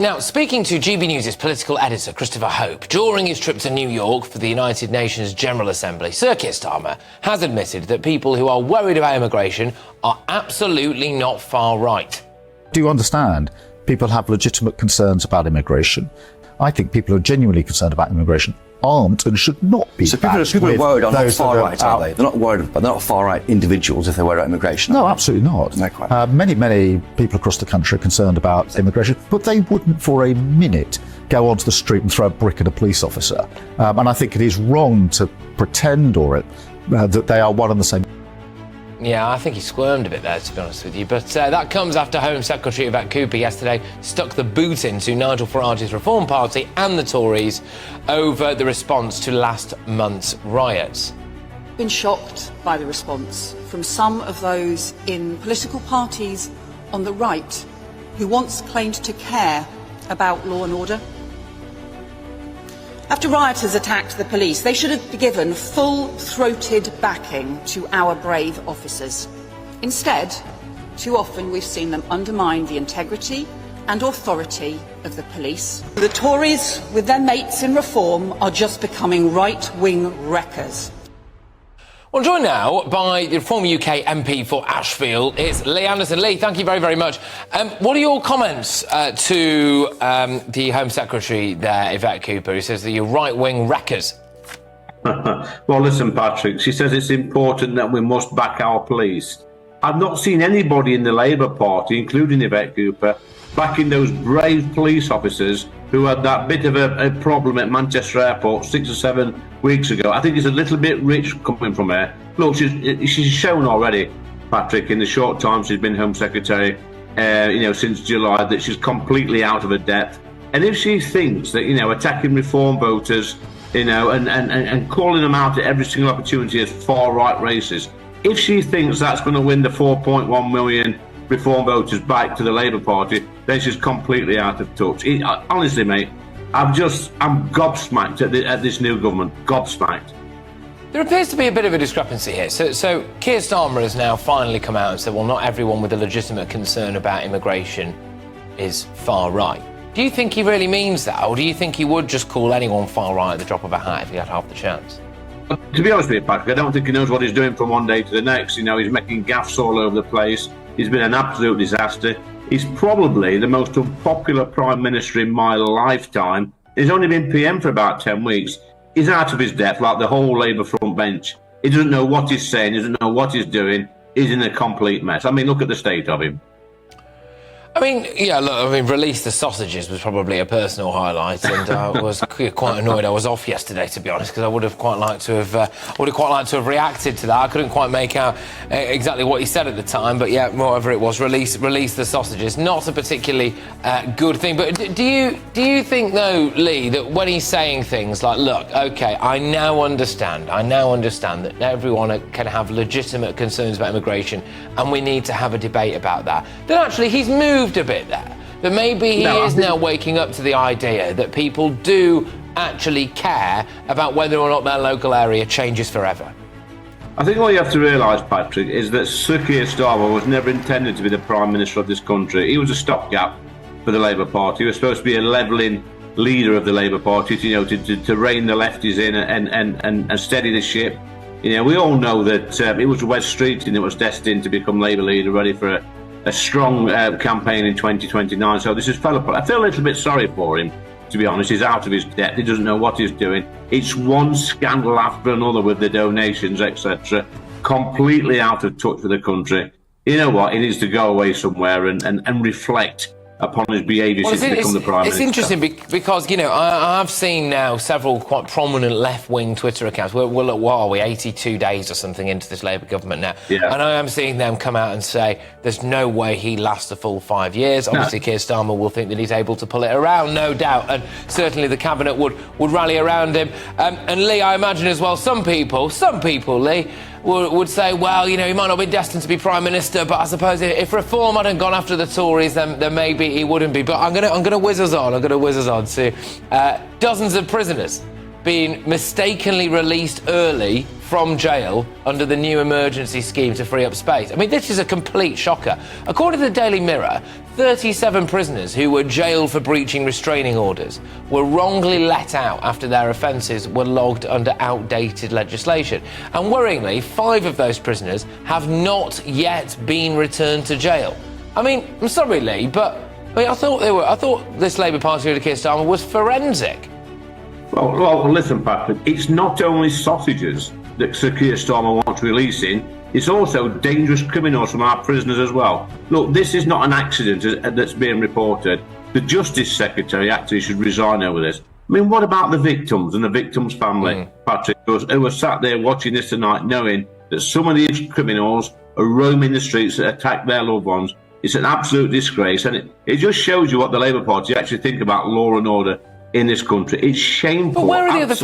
Now, speaking to GB News' political editor, Christopher Hope, during his trip to New York for the United Nations General Assembly, Sir Keir Starmer has admitted that people who are worried about immigration are absolutely not far right. Do you understand? People have legitimate concerns about immigration. I think people who are genuinely concerned about immigration aren't and should not be. So people are worried are not far right, are they? They're not worried about, they're not far right individuals if they're worried about immigration. No, absolutely not. No, quite. Many people across the country are concerned about immigration, but they wouldn't for a minute go onto the street and throw a brick at a police officer. And I think it is wrong to pretend that they are one and the same. Yeah, I think he squirmed a bit there, to be honest with you. But that comes after Home Secretary Yvette Cooper yesterday stuck the boot into Nigel Farage's Reform Party and the Tories over the response to last month's riots. Been shocked by the response from some of those in political parties on the right who once claimed to care about law and order. After rioters attacked the police, they should have given full-throated backing to our brave officers. Instead, too often we've seen them undermine the integrity and authority of the police. The Tories, with their mates in Reform, are just becoming right-wing wreckers. Well, joined now by the former UK MP for Ashfield, it's Lee Anderson. Lee, thank you very, very much. What are your comments to the Home Secretary there, Yvette Cooper, who says that you're right-wing wreckers? Well, listen, Patrick, she says it's important that we must back our police. I've not seen anybody in the Labour Party, including Yvette Cooper, backing those brave police officers who had that bit of a problem at Manchester Airport 6 or 7 weeks ago. I think it's a little bit rich coming from her. Look, she's shown already, Patrick, in the short time she's been Home Secretary, since July, that she's completely out of her depth. And if she thinks that, attacking Reform voters, and calling them out at every single opportunity as far-right racist, if she thinks that's going to win the 4.1 million Reform voters back to the Labour Party, then she's completely out of touch. Honestly, mate, I'm gobsmacked at this new government. Gobsmacked. There appears to be a bit of a discrepancy here. So Keir Starmer has now finally come out and said, well, not everyone with a legitimate concern about immigration is far right. Do you think he really means that, or do you think he would just call anyone far right at the drop of a hat if he had half the chance? To be honest with you, Patrick, I don't think he knows what he's doing from one day to the next. He's making gaffes all over the place. He's been an absolute disaster. He's probably the most unpopular Prime Minister in my lifetime. He's only been PM for about 10 weeks. He's out of his depth, like the whole Labour front bench. He doesn't know what he's saying, he doesn't know what he's doing. He's in a complete mess. I mean, look at the state of him. Release the sausages was probably a personal highlight, and I was quite annoyed I was off yesterday, to be honest, because I would have quite liked to have reacted to that. I couldn't quite make out exactly what he said at the time, but yeah, whatever it was, release the sausages. Not a particularly good thing. But do you think though, Lee, that when he's saying things like, "Look, okay, I now understand that everyone can have legitimate concerns about immigration, and we need to have a debate about that," that actually he's moved a bit there, that maybe he is now waking up to the idea that people do actually care about whether or not their local area changes forever? I think all you have to realise, Patrick, is that Sir Keir Starmer was never intended to be the Prime Minister of this country. He was a stopgap for the Labour Party. He was supposed to be a levelling leader of the Labour Party, to rein the lefties in and steady the ship. We all know that it was Wes Streeting that was destined to become Labour leader, ready for a strong campaign in 2029. So this has fell apart. I feel a little bit sorry for him, to be honest. He's out of his depth. He doesn't know what he's doing. It's one scandal after another with the donations, etc. Completely out of touch with the country. You know what? He needs to go away somewhere and reflect upon his behaviour since he become the Prime Minister. It's interesting because, I've seen now several quite prominent left-wing Twitter accounts. What are we, 82 days or something into this Labour government now? Yeah. And I am seeing them come out and say there's no way he lasts a full 5 years. Obviously, Keir Starmer will think that he's able to pull it around, no doubt. And certainly the Cabinet would rally around him. And Lee, I imagine as well, some people, Lee, would say, well, he might not be destined to be Prime Minister, but I suppose if Reform hadn't gone after the Tories, then maybe he wouldn't be. But I'm going to whiz us on. To dozens of prisoners being mistakenly released early from jail under the new emergency scheme to free up space. I mean, this is a complete shocker. According to the Daily Mirror, 37 prisoners who were jailed for breaching restraining orders were wrongly let out after their offences were logged under outdated legislation. And worryingly, 5 of those prisoners have not yet been returned to jail. I mean, I'm sorry, Lee, but I thought this Labour Party leader Keir Starmer was forensic. Well, listen, Patrick, it's not only sausages that Sir Keir Starmer wants releasing, it's also dangerous criminals from our prisoners as well. Look, this is not an accident that's being reported. The Justice Secretary actually should resign over this. I mean, what about the victims and the victims' family, Patrick, who were sat there watching this tonight knowing that some of these criminals are roaming the streets that attack their loved ones? It's an absolute disgrace, and it just shows you what the Labour Party actually think about law and order in this country. It's shameful. But where are the other